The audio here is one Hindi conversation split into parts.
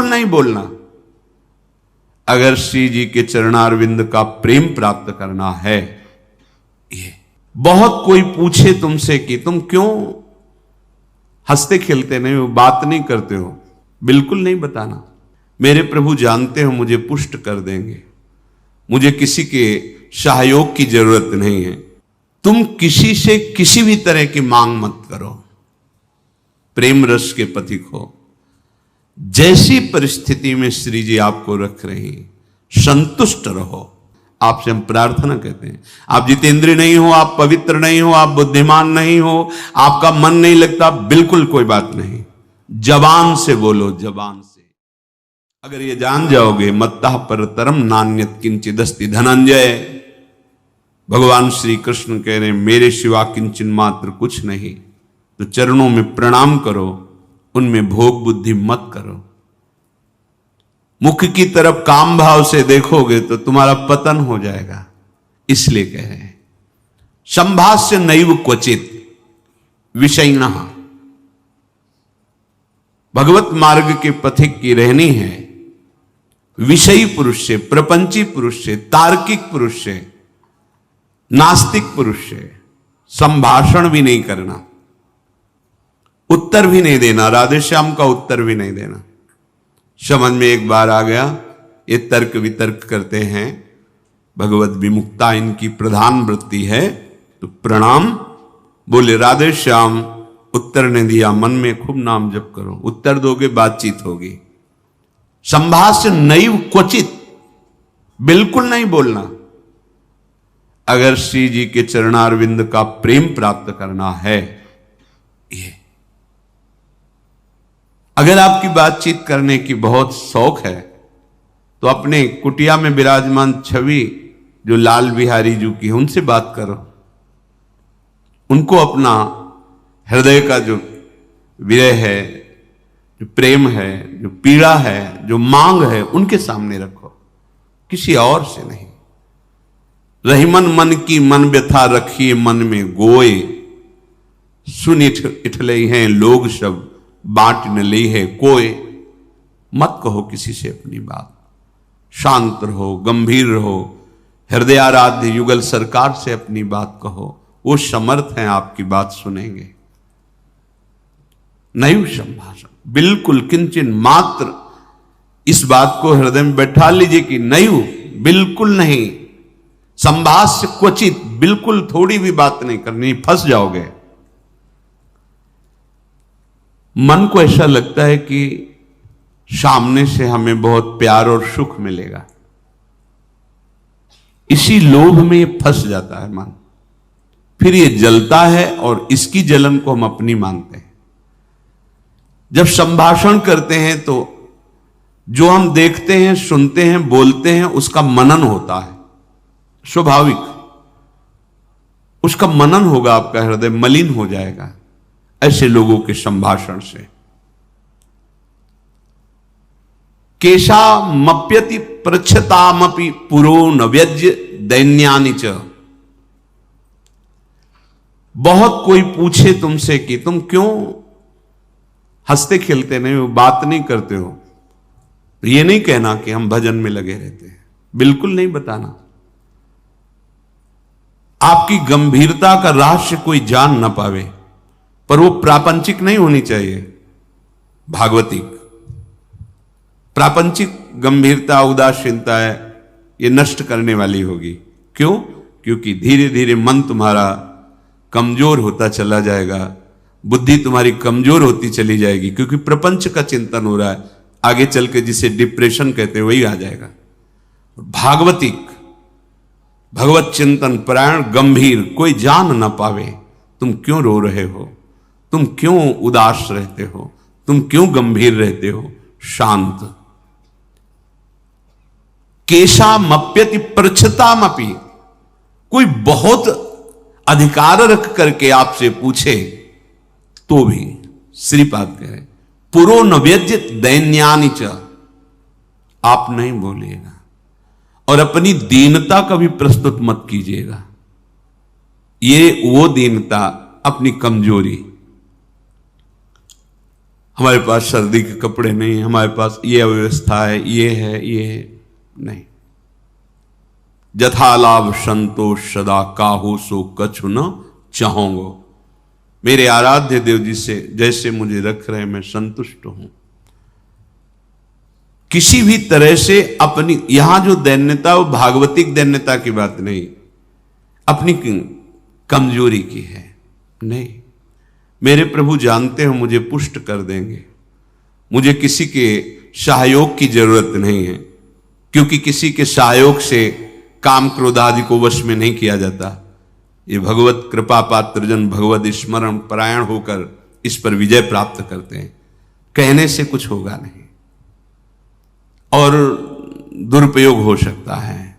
बिल्कुल नहीं बोलना। अगर श्री जी के चरणारविंद का प्रेम प्राप्त करना है। ये बहुत कोई पूछे तुमसे कि तुम क्यों हंसते खेलते नहीं हो, बात नहीं करते हो, बिल्कुल नहीं बताना। मेरे प्रभु जानते हो मुझे पुष्ट कर देंगे, मुझे किसी के सहयोग की जरूरत नहीं है। तुम किसी से किसी भी तरह की मांग मत करो, प्रेम रस के पथिक हो। जैसी परिस्थिति में श्री जी आपको रख रही, संतुष्ट रहो। आपसे हम प्रार्थना कहते हैं, आप जितेंद्रिय नहीं हो, आप पवित्र नहीं हो, आप बुद्धिमान नहीं हो, आपका मन नहीं लगता, बिल्कुल कोई बात नहीं। जबान से बोलो, जबान से। अगर ये जान जाओगे, मत्तः परतरम नान्यत् किंचिदस्ति धनंजय। भगवान श्री कृष्ण कह रहे हैं मेरे सिवा किंचन मात्र कुछ नहीं, तो चरणों में प्रणाम करो, उनमें भोग बुद्धि मत करो। मुख की तरफ काम भाव से देखोगे तो तुम्हारा पतन हो जाएगा। इसलिए कह रहे हैं संभाष्य नैव क्वचित विषयिणः। भगवत मार्ग के पथिक की रहनी है विषयी पुरुष से, प्रपंची पुरुष से, तार्किक पुरुष से, नास्तिक पुरुष से संभाषण भी नहीं करना, उत्तर भी नहीं देना, राधे श्याम का उत्तर भी नहीं देना। समझ में एक बार आ गया, ये तर्क वितर्क करते हैं, भगवत विमुक्ता इनकी प्रधान वृत्ति है, तो प्रणाम बोले राधे श्याम, उत्तर ने दिया, मन में खूब नाम जप करो, उत्तर दोगे बातचीत होगी। संभाष्य नैव क्वचित, बिल्कुल नहीं बोलना। अगर श्री जी के चरणारविंद का प्रेम प्राप्त करना है। ये अगर आपकी बातचीत करने की बहुत शौक है तो अपने कुटिया में विराजमान छवि जो लाल बिहारी जी की है उनसे बात करो, उनको अपना हृदय का जो विरह है, जो प्रेम है, जो पीड़ा है, जो मांग है, उनके सामने रखो, किसी और से नहीं। रहीमन मन की मन व्यथा रखिए मन में गोए, सुन इठले हैं लोग सब बांट न ली है कोई। मत कहो किसी से अपनी बात, शांत रहो, गंभीर रहो, हृदयाराध्य युगल सरकार से अपनी बात कहो, वो समर्थ हैं आपकी बात सुनेंगे। नैव संभाषण, बिल्कुल किंचन मात्र, इस बात को हृदय में बैठा लीजिए कि नैव, बिल्कुल नहीं। संभाष्य क्वचित, बिल्कुल थोड़ी भी बात नहीं करनी, फंस जाओगे। मन को ऐसा लगता है कि सामने से हमें बहुत प्यार और सुख मिलेगा, इसी लोभ में ये फंस जाता है मन, फिर ये जलता है और इसकी जलन को हम अपनी मानते हैं। जब संभाषण करते हैं तो जो हम देखते हैं, सुनते हैं, बोलते हैं, उसका मनन होता है, स्वाभाविक उसका मनन होगा, आपका हृदय मलिन हो जाएगा ऐसे लोगों के संभाषण से। केशा मप्यति पृच्छतामपि पुरो न व्यज्य दैन्यानि च। बहुत कोई पूछे तुमसे कि तुम क्यों हंसते खेलते नहीं हो, बात नहीं करते हो, तो ये नहीं कहना कि हम भजन में लगे रहते हैं, बिल्कुल नहीं बताना। आपकी गंभीरता का रहस्य कोई जान ना पावे, पर वो प्रापंचिक नहीं होनी चाहिए, भागवतिक। प्रापंचिक गंभीरता, उदासीनता है, ये नष्ट करने वाली होगी। क्यों? क्योंकि धीरे धीरे मन तुम्हारा कमजोर होता चला जाएगा, बुद्धि तुम्हारी कमजोर होती चली जाएगी, क्योंकि प्रपंच का चिंतन हो रहा है। आगे चल के जिसे डिप्रेशन कहते हैं वही आ जाएगा। भागवतिक, भगवत चिंतन परायण, गंभीर, कोई जान ना पावे तुम क्यों रो रहे हो, तुम क्यों उदास रहते हो, तुम क्यों गंभीर रहते हो, शांत। केशा मप्यति पृच्छतामपि, कोई बहुत अधिकार रख करके आपसे पूछे तो भी श्रीपाद कह रहे पुरो न व्यज्य दैन्यानि च, आप नहीं बोलिएगा और अपनी दीनता का भी प्रस्तुत मत कीजिएगा। ये वो दीनता, अपनी कमजोरी। हमारे पास सर्दी के कपड़े नहीं, हमारे पास ये अव्यवस्था है, ये है, ये है। नहीं। जथा लाभ संतोष सदा काहू सो कछु न चाहूंगो। मेरे आराध्य देव जी से जैसे मुझे रख रहे मैं संतुष्ट हूं। किसी भी तरह से अपनी, यहां जो दैन्यता वो भागवतिक दैन्यता की बात नहीं, अपनी कमजोरी की है। नहीं, मेरे प्रभु जानते हो मुझे पुष्ट कर देंगे, मुझे किसी के सहयोग की जरूरत नहीं है, क्योंकि किसी के सहयोग से काम क्रोध आदि को वश में नहीं किया जाता। ये भगवत कृपा पात्र जन भगवत स्मरण परायण होकर इस पर विजय प्राप्त करते हैं। कहने से कुछ होगा नहीं और दुरुपयोग हो सकता है,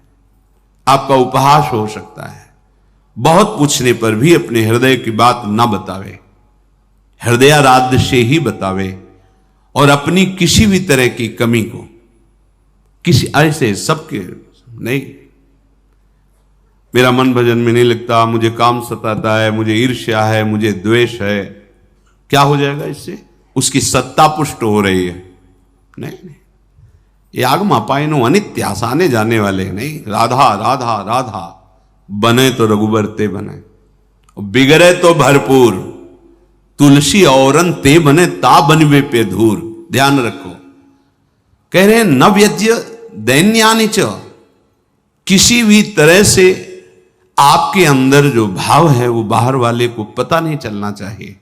आपका उपहास हो सकता है। बहुत पूछने पर भी अपने हृदय की बात ना बतावे, हृदयाराध्य से ही बतावे, और अपनी किसी भी तरह की कमी को किसी ऐसे सबके नहीं, मेरा मन भजन में नहीं लगता, मुझे काम सताता है, मुझे ईर्ष्या है, मुझे द्वेष है, क्या हो जाएगा इससे? उसकी सत्ता पुष्ट हो रही है। नहीं, ये आगम अपायनो अनित्य, आसाने जाने वाले नहीं। राधा राधा राधा, बने तो रघुबर ते बने, बिगड़े तो भरपूर, तुलसी औरन ते बने ता बनवे पे धूर। ध्यान रखो, कह रहे हैं न व्यज्य दैन्यानि च, किसी भी तरह से आपके अंदर जो भाव है वो बाहर वाले को पता नहीं चलना चाहिए।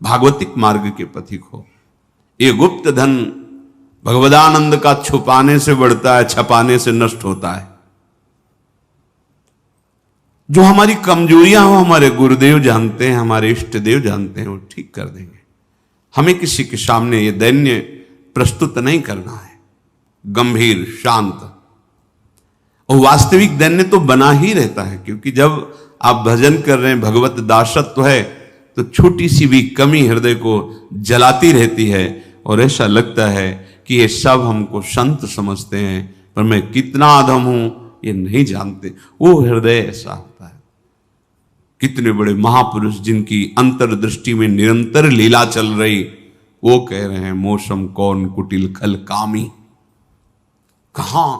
भागवतिक मार्ग के पथिक हो। ये गुप्त धन भगवदानंद का छुपाने से बढ़ता है, छपाने से नष्ट होता है। जो हमारी कमजोरियां हो हमारे गुरुदेव जानते हैं, हमारे इष्ट देव जानते हैं, वो ठीक कर देंगे। हमें किसी के सामने ये दैन्य प्रस्तुत नहीं करना है, गंभीर शांत। और वास्तविक दैन्य तो बना ही रहता है, क्योंकि जब आप भजन कर रहे हैं, भगवत दासत्व है, तो छोटी सी भी कमी हृदय को जलाती रहती है और ऐसा लगता है कि ये सब हमको संत समझते हैं, पर मैं कितना अधम हूं ये नहीं जानते। वो हृदय ऐसा होता है। कितने बड़े महापुरुष जिनकी अंतर्दृष्टि में निरंतर लीला चल रही, वो कह रहे हैं मौसम कौन कुटिल खल कामी। कहां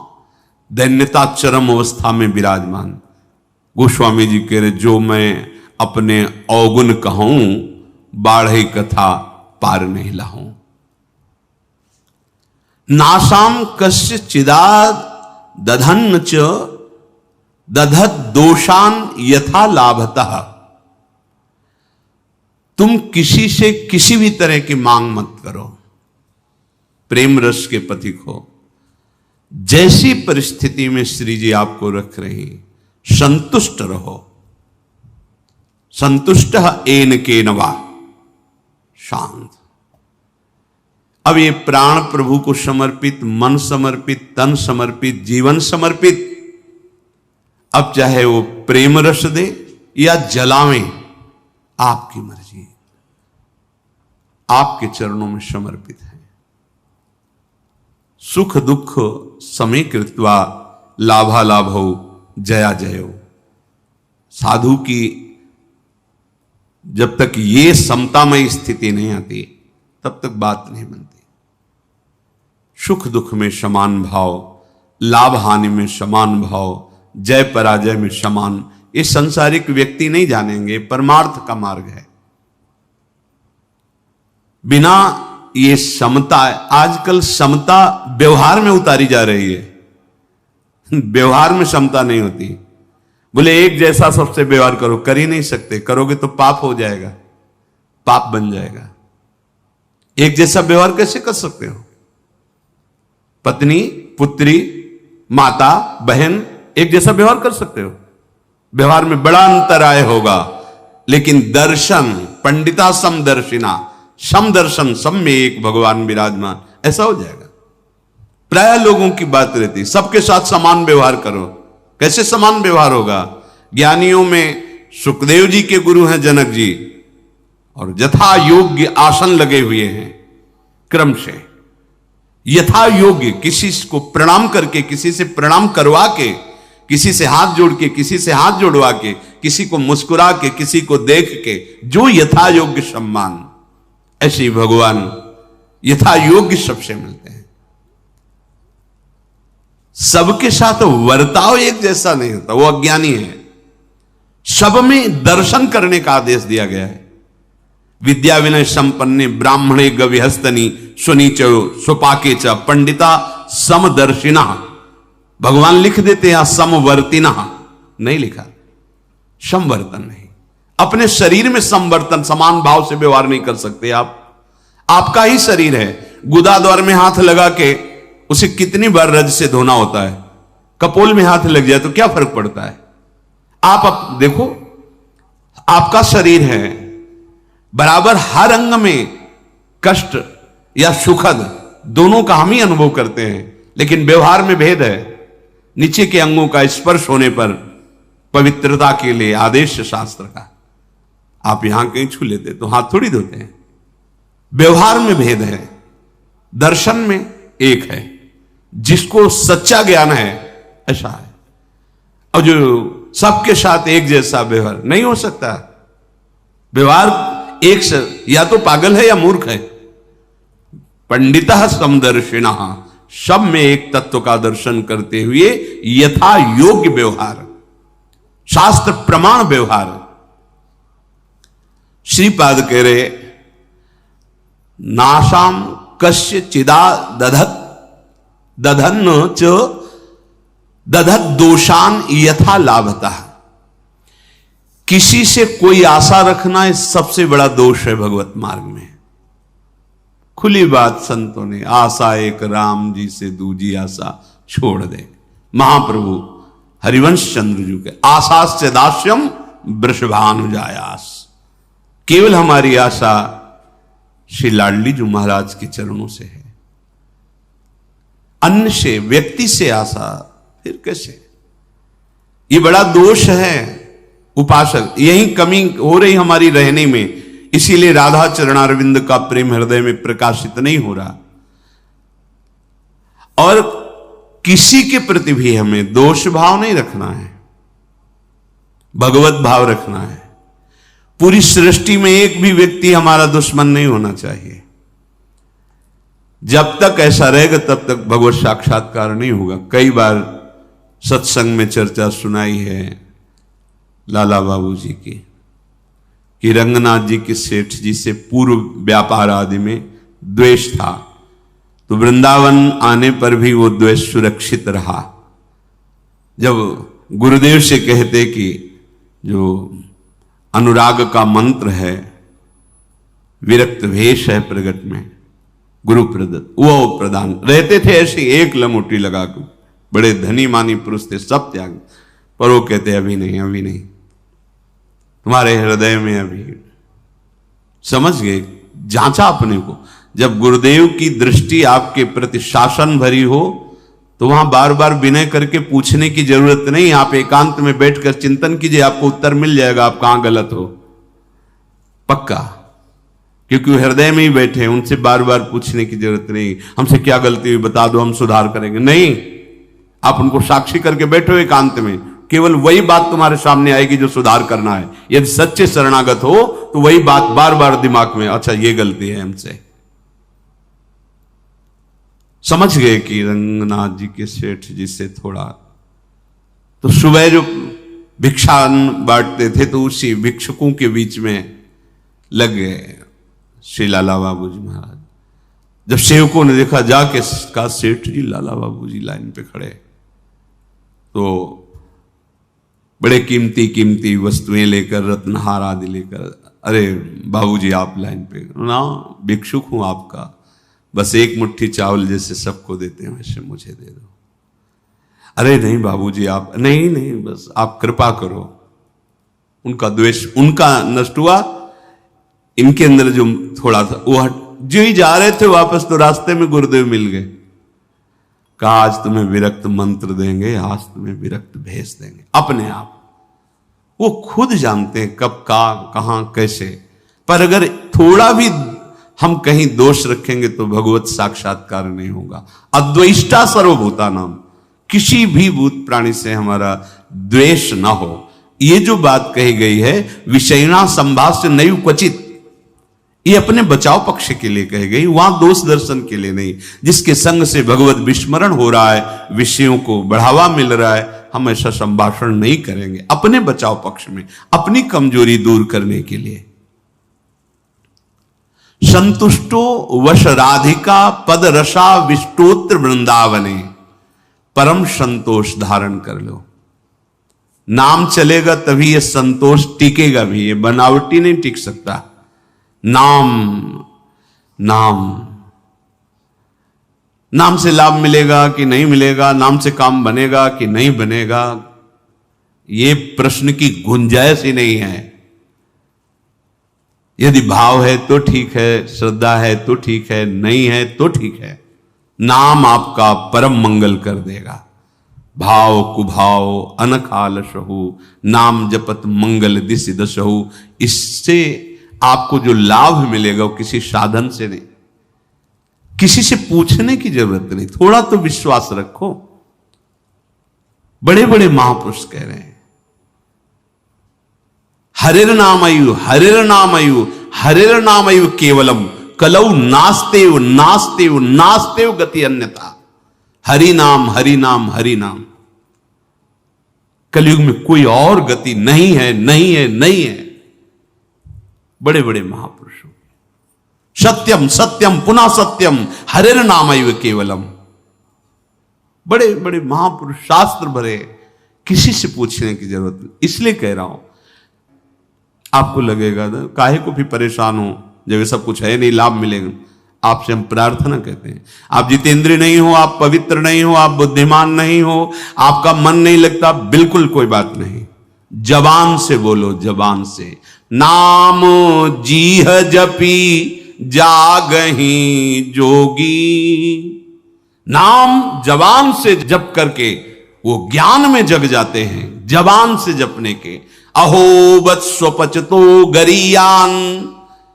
दैन्यता चरम अवस्था में विराजमान। गोस्वामी जी कह रहे जो मैं अपने अवगुण कहूं, बाढ़े कथा पार नहीं लाऊं। नासाम कस्य चिदाद दधन्न च दधत दोषान यथा लाभतः। तुम किसी से किसी भी तरह की मांग मत करो, प्रेम रस के पथिक हो। जैसी परिस्थिति में श्री जी आपको रख रही, संतुष्ट रहो। संतुष्ट एन के नवा, शांत। अब ये प्राण प्रभु को समर्पित, मन समर्पित, तन समर्पित, जीवन समर्पित, अब चाहे वो प्रेम रस दे या जलावे, आपकी मर्जी, आपके चरणों में समर्पित है। सुख दुख समीकृत्वा लाभालाभो जया जयो। साधु की जब तक ये समतामय स्थिति नहीं आती तब तक बात नहीं बनती। सुख दुख में समान भाव, लाभ हानि में समान भाव, जय पराजय में समान, ये संसारिक व्यक्ति नहीं जानेंगे, परमार्थ का मार्ग है। बिना ये समता, आजकल समता व्यवहार में उतारी जा रही है, व्यवहार में समता नहीं होती। बोले एक जैसा सबसे व्यवहार करो, कर ही नहीं सकते, करोगे तो पाप हो जाएगा, पाप बन जाएगा। एक जैसा व्यवहार कैसे कर सकते हो? पत्नी, पुत्री, माता, बहन एक जैसा व्यवहार कर सकते हो? व्यवहार में बड़ा अंतराय होगा, लेकिन दर्शन, पंडिता समदर्शिना, समदर्शन, सब में एक भगवान विराजमान, ऐसा हो जाएगा। प्राय लोगों की बात रहती, सबके साथ समान व्यवहार करो। कैसे समान व्यवहार होगा? ज्ञानियों में सुखदेव जी के गुरु हैं जनक जी, और यथा योग्य आसन लगे हुए हैं, क्रम से यथा योग्य, किसी को प्रणाम करके, किसी से प्रणाम करवा के, किसी से हाथ जोड़ के, किसी से हाथ जोड़वा के, किसी को मुस्कुरा के, किसी को देख के, जो यथा योग्य सम्मान, ऐसे ही भगवान यथा योग्य सबसे मिलते हैं। सबके साथ वर्ताव एक जैसा नहीं होता, वो अज्ञानी है। सब में दर्शन करने का आदेश दिया गया है। विद्या विनय संपन्ने ब्राह्मणे गविहस्तनी सुनीचो सुपाके च पंडिता समदर्शिना। भगवान लिख देते हैं समवर्तिना, नहीं लिखा, समवर्तन नहीं। अपने शरीर में समवर्तन, समान भाव से व्यवहार नहीं कर सकते आप। आपका ही शरीर है, गुदा द्वार में हाथ लगा के उसे कितनी बार रज से धोना होता है। कपोल में हाथ लग जाए तो क्या फर्क पड़ता है। आप देखो, आपका शरीर है, बराबर हर अंग में कष्ट या सुखद दोनों का हम ही अनुभव करते हैं, लेकिन व्यवहार में भेद है। नीचे के अंगों का स्पर्श होने पर पवित्रता के लिए आदेश शास्त्र का, आप यहां कहीं छू लेते तो हाथ थोड़ी धोते हैं। व्यवहार में भेद है, दर्शन में एक है। जिसको सच्चा ज्ञान है ऐसा है, और जो सबके साथ एक जैसा व्यवहार नहीं हो सकता। व्यवहार एक से या तो पागल है या मूर्ख है। पंडिता समदर्शिना, सब में एक तत्व का दर्शन करते हुए यथा योग्य व्यवहार, शास्त्र प्रमाण व्यवहार। श्रीपाद कह रहे नाशाम कस्य चिदा दधत दधन च दधत दोषान यथा लाभता। किसी से कोई आशा रखना इस सबसे बड़ा दोष है भगवत मार्ग में। खुली बात संतों ने, आशा एक राम जी से दूजी आशा छोड़ दे। महाप्रभु हरिवंश चंद्र जी के आशास्य दास्यम वृषभानुजायास। केवल हमारी आशा श्री लाडली जी महाराज के चरणों से है। अन्य से, व्यक्ति से आशा फिर कैसे? ये बड़ा दोष है उपासक। यही कमी हो रही हमारी रहने में, इसीलिए राधा चरणारविंद का प्रेम हृदय में प्रकाशित नहीं हो रहा। और किसी के प्रति भी हमें दोष भाव नहीं रखना है, भगवत भाव रखना है। पूरी सृष्टि में एक भी व्यक्ति हमारा दुश्मन नहीं होना चाहिए। जब तक ऐसा रहेगा तब तक भगवत साक्षात्कार नहीं होगा। कई बार सत्संग में चर्चा सुनाई है लाला बाबू जी की, कि रंगनाथ जी के सेठ जी से पूर्व व्यापार आदि में द्वेष था, तो वृंदावन आने पर भी वो द्वेष सुरक्षित रहा। जब गुरुदेव से कहते कि जो अनुराग का मंत्र है, विरक्त भेष है प्रगट में गुरु प्रदत्त, वो प्रदान रहते थे ऐसे एक लंगोटी लगा कर। बड़े धनी मानी पुरुष थे, सब त्याग, पर वो कहते अभी नहीं, अभी नहीं, तुम्हारे हृदय में अभी। समझ गए, जांचा अपने को। जब गुरुदेव की दृष्टि आपके प्रति शासन भरी हो तो वहां बार बार विनय करके पूछने की जरूरत नहीं। आप एकांत में बैठकर चिंतन कीजिए, आपको उत्तर मिल जाएगा आप कहां गलत हो, पक्का। क्योंकि वो हृदय में ही बैठे हैं, उनसे बार बार पूछने की जरूरत नहीं, हमसे क्या गलती हुई बता दो, हम सुधार करेंगे। नहीं, आप उनको साक्षी करके बैठो एकांत में, केवल वही बात तुम्हारे सामने आएगी जो सुधार करना है। यदि सच्चे शरणागत हो तो वही बात बार बार दिमाग में, अच्छा ये गलती है हमसे। समझ गए कि रंगनाथ जी के सेठ जी से थोड़ा, तो सुबह जो भिक्षा बांटते थे तो उसी भिक्षुकों के बीच में लग गए श्री लाला बाबू जी महाराज। जब सेवकों ने देखा जाके का सेठ जी लाला बाबू जी लाइन पे खड़े, तो बड़े कीमती कीमती वस्तुएं लेकर, रत्नहार आदि लेकर, अरे बाबूजी आप लाइन पे ना, भिक्षुक हूं आपका, बस एक मुट्ठी चावल जैसे सबको देते हैं वैसे मुझे दे दो। अरे नहीं बाबूजी आप, नहीं नहीं, बस आप कृपा करो। उनका द्वेष उनका नष्ट हुआ, इनके अंदर जो थोड़ा था वो हट। जो ही जा रहे थे वापस तो रास्ते में गुरुदेव मिल गए। कहा आज तुम्हें विरक्त मंत्र देंगे, आज तुम्हें विरक्त भेज देंगे। अपने आप वो खुद जानते हैं कब का कहां कैसे, पर अगर थोड़ा भी हम कहीं दोष रखेंगे तो भगवत साक्षात्कार नहीं होगा। अद्वेष्टा सर्वभूता नाम, किसी भी भूत प्राणी से हमारा द्वेष ना हो। ये जो बात कही गई है, विषयना संभाष्य नहीं क्वचित, ये अपने बचाव पक्ष के लिए कही गई, वहां दोष दर्शन के लिए नहीं। जिसके संग से भगवत विस्मरण हो रहा है, विषयों को बढ़ावा मिल रहा है, हम ऐसा संभाषण नहीं करेंगे अपने बचाव पक्ष में, अपनी कमजोरी दूर करने के लिए। संतुष्टो वश राधिका पद रसा विष्टोत्र वृंदावने, परम संतोष धारण कर लो। नाम चलेगा तभी ये संतोष टिकेगा भी, ये बनावटी नहीं टिक सकता। नाम नाम नाम से लाभ मिलेगा कि नहीं मिलेगा, नाम से काम बनेगा कि नहीं बनेगा, ये प्रश्न की गुंजाइश ही नहीं है। यदि भाव है तो ठीक है, श्रद्धा है तो ठीक है, नहीं है तो ठीक है। नाम आपका परम मंगल कर देगा। भाव कुभाव अनखाल सहु, नाम जपत मंगल दिस दसहु। इससे आपको जो लाभ मिलेगा वो किसी साधन से नहीं, किसी से पूछने की जरूरत नहीं। थोड़ा तो विश्वास रखो। बड़े बड़े महापुरुष कह रहे हैं, हरिर नामयु हरिर नामयु हरिर नामयु केवलम कलौ नास्तेव नास्तेव नास्तेव गति अन्यथा। हरि नाम हरि नाम हरि नाम, कलयुग में कोई और गति नहीं है, नहीं है, नहीं है। बड़े बड़े महापुरुषों, सत्यम सत्यम पुनः सत्यम हरिर नामैव केवलम। बड़े बड़े महापुरुष, शास्त्र भरे, किसी से पूछने की जरूरत नहीं। इसलिए कह रहा हूं, आपको लगेगा ना काहे को भी परेशान हो जब ये सब कुछ है नहीं, लाभ मिलेगा। आपसे हम प्रार्थना कहते हैं, आप जितेंद्रिय नहीं हो, आप पवित्र नहीं हो, आप बुद्धिमान नहीं हो, आपका मन नहीं लगता, बिल्कुल कोई बात नहीं। जबान से बोलो, जबान से। नाम जीह जपी जागही जोगी। नाम जबान से जप करके वो ज्ञान में जग जाते हैं, जबान से जपने के। अहो वत्स्वपचतो गरीयान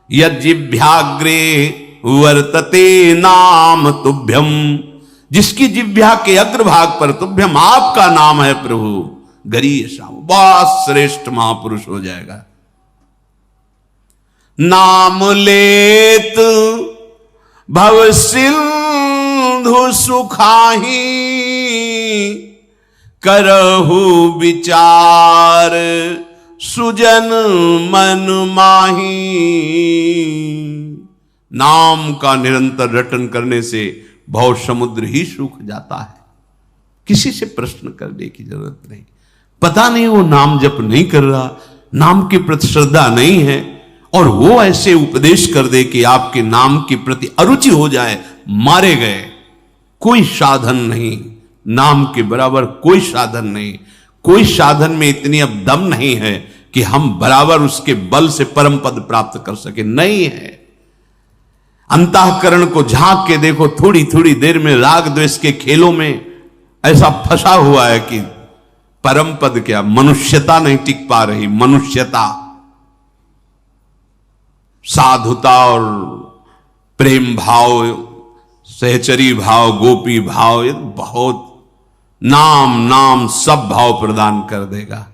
यज्जिभ्याग्रे वर्तते नाम तुभ्यम। जिसकी जिह्वा के अग्रभाग पर तुभ्यम आपका नाम है प्रभु, गरीय श्याम, बहुत श्रेष्ठ महापुरुष हो जाएगा। नाम लेत भव सिंधु सुखाही, करहु विचार सुजन मन माही। नाम का निरंतर रटन करने से भव समुद्र ही सूख जाता है। किसी से प्रश्न करने की जरूरत नहीं। पता नहीं वो नाम जप नहीं कर रहा, नाम के प्रति श्रद्धा नहीं है, और वो ऐसे उपदेश कर दे कि आपके नाम के प्रति अरुचि हो जाए, मारे गए। कोई साधन नहीं, नाम के बराबर कोई साधन नहीं। कोई साधन में इतनी अब दम नहीं है कि हम बराबर उसके बल से परम पद प्राप्त कर सके, नहीं है। अंतःकरण को झांक के देखो, थोड़ी थोड़ी देर में राग द्वेष के खेलों में ऐसा फंसा हुआ है कि परम पद क्या, मनुष्यता नहीं टिक पा रही। मनुष्यता, साधुता और प्रेम भाव, सहचरी भाव, गोपी भाव, ये बहुत नाम नाम सब भाव प्रदान कर देगा।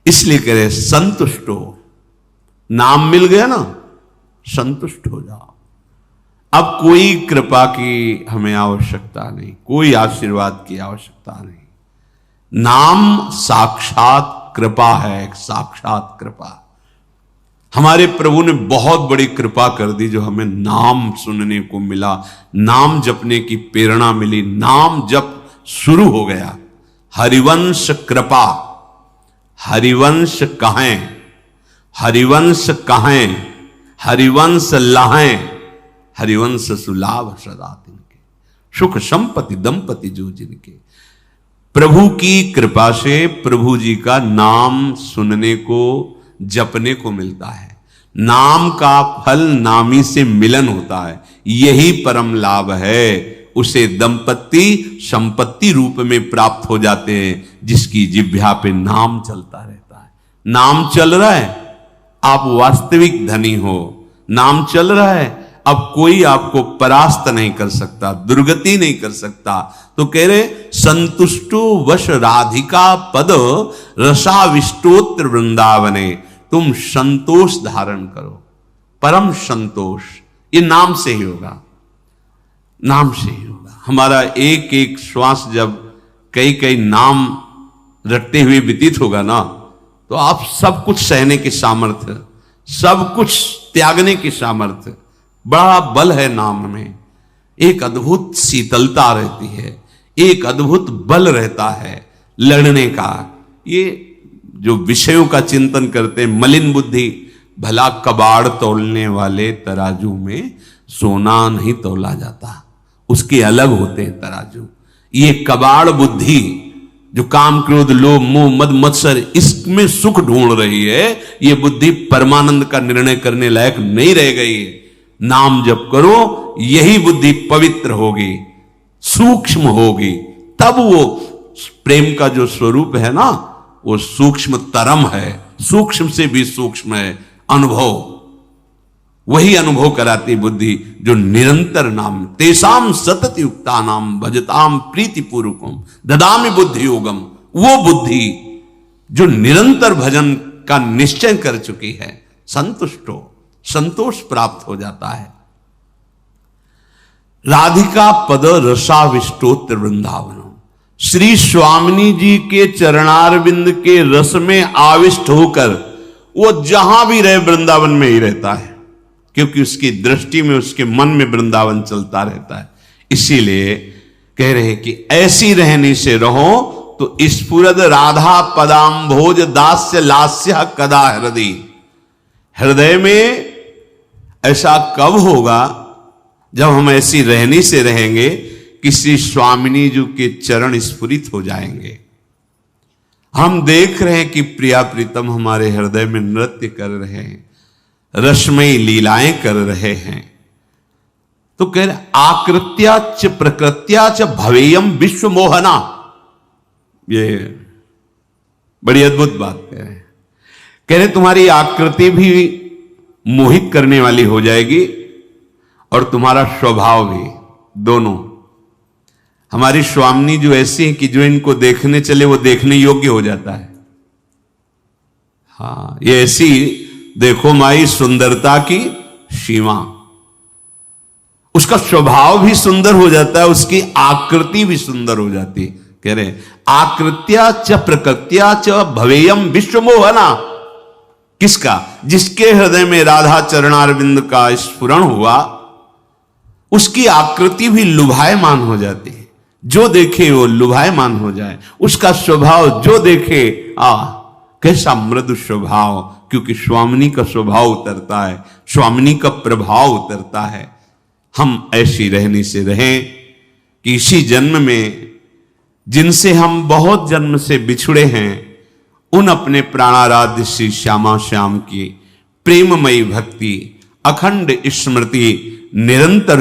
इसलिए कह रहे संतुष्ट हो। नाम मिल गया ना, संतुष्ट हो जाओ। अब कोई कृपा की हमें आवश्यकता नहीं, कोई आशीर्वाद की आवश्यकता नहीं। नाम साक्षात कृपा है, एक साक्षात कृपा। हमारे प्रभु ने बहुत बड़ी कृपा कर दी जो हमें नाम सुनने को मिला, नाम जपने की प्रेरणा मिली, नाम जप शुरू हो गया। हरिवंश कृपा, हरिवंश कहें, हरिवंश कहें, हरिवंश लहें, हरिवंश सुलाभ सदा तिनके, सुख संपत्ति दंपति जो जिनके। प्रभु की कृपा से प्रभु जी का नाम सुनने को, जपने को मिलता है। नाम का फल नामी से मिलन होता है, यही परम लाभ है। उसे दंपति संपत्ति रूप में प्राप्त हो जाते हैं जिसकी जिह्वा पे नाम चलता रहता है। नाम चल रहा है, आप वास्तविक धनी हो। नाम चल रहा है, अब कोई आपको परास्त नहीं कर सकता, दुर्गति नहीं कर सकता। तो कह रहे संतुष्टो वश राधिका पद रसाविष्टोत्र वृंदावने। तुम संतोष धारण करो, परम संतोष, ये नाम से ही होगा, नाम से ही होगा। हमारा एक एक श्वास जब कई कई नाम रटते हुए व्यतीत होगा ना, तो आप सब कुछ सहने की सामर्थ्य, सब कुछ त्यागने की सामर्थ्य, बड़ा बल है नाम में। एक अद्भुत शीतलता रहती है, एक अद्भुत बल रहता है लड़ने का। ये जो विषयों का चिंतन करते हैं, मलिन बुद्धि, भला कबाड़ तोलने वाले तराजू में सोना नहीं तोला जाता, उसके अलग होते हैं तराजू। ये कबाड़ बुद्धि जो काम क्रोध लोभ मोह मद मत्सर इसमें सुख ढूंढ रही है, ये बुद्धि परमानंद का निर्णय करने लायक नहीं रह गई है। नाम जप करो, यही बुद्धि पवित्र होगी, सूक्ष्म होगी, तब वो प्रेम का जो स्वरूप है ना, वो सूक्ष्म तरम है, सूक्ष्म से भी सूक्ष्म है अनुभव। वही अनुभव कराती बुद्धि जो निरंतर नाम, तेसाम सतत युक्ता नाम भजताम प्रीति पूर्वकम ददामि बुद्धि योगम। वो बुद्धि जो निरंतर भजन का निश्चय कर चुकी है, संतुष्टो, संतोष प्राप्त हो जाता है। राधिका पद रसाविष्टोत्र वृंदावन, श्री स्वामिनी जी के चरणारविंद के रस में आविष्ट होकर वो जहां भी रहे वृंदावन में ही रहता है, क्योंकि उसकी दृष्टि में, उसके मन में वृंदावन चलता रहता है। इसीलिए कह रहे कि ऐसी रहनी से रहो तो स्फुरद राधा पदाम्भोज दास्य लास्य कदा हृदय। हृदय में ऐसा कब होगा जब हम ऐसी रहनी से रहेंगे कि श्री स्वामिनी जी के चरण स्फुरित हो जाएंगे। हम देख रहे हैं कि प्रिया प्रीतम हमारे हृदय में नृत्य कर रहे हैं, रसमयी लीलाएं कर रहे हैं। तो कह रहे आकृत्या च प्रकृत्या च भवेयम विश्व मोहना। ये बड़ी अद्भुत बात कह रहे तुम्हारी आकृति भी मोहित करने वाली हो जाएगी और तुम्हारा स्वभाव भी, दोनों। हमारी स्वामिनी जो ऐसी है कि जो इनको देखने चले वो देखने योग्य हो जाता है। हाँ, ये ऐसी देखो माई सुंदरता की सीमा, उसका स्वभाव भी सुंदर हो जाता है, उसकी आकृति भी सुंदर हो जाती। कह रहे आकृत्या च प्रकृत्या च भवेयम विश्व मोहना। किसका? जिसके हृदय में राधा चरणारविंद का स्फुरण हुआ, उसकी आकृति भी लुभायमान हो जाती है। जो देखे वो लुभायमान हो जाए, उसका स्वभाव जो देखे कैसा मृदु स्वभाव, क्योंकि स्वामिनी का स्वभाव उतरता है, स्वामिनी का प्रभाव उतरता है। हम ऐसी रहने से रहें कि इसी जन्म में जिनसे हम बहुत जन्म से बिछुड़े हैं, उन अपने प्राणाराध्य श्री श्यामा श्याम की प्रेममयी भक्ति, अखंड स्मृति निरंतर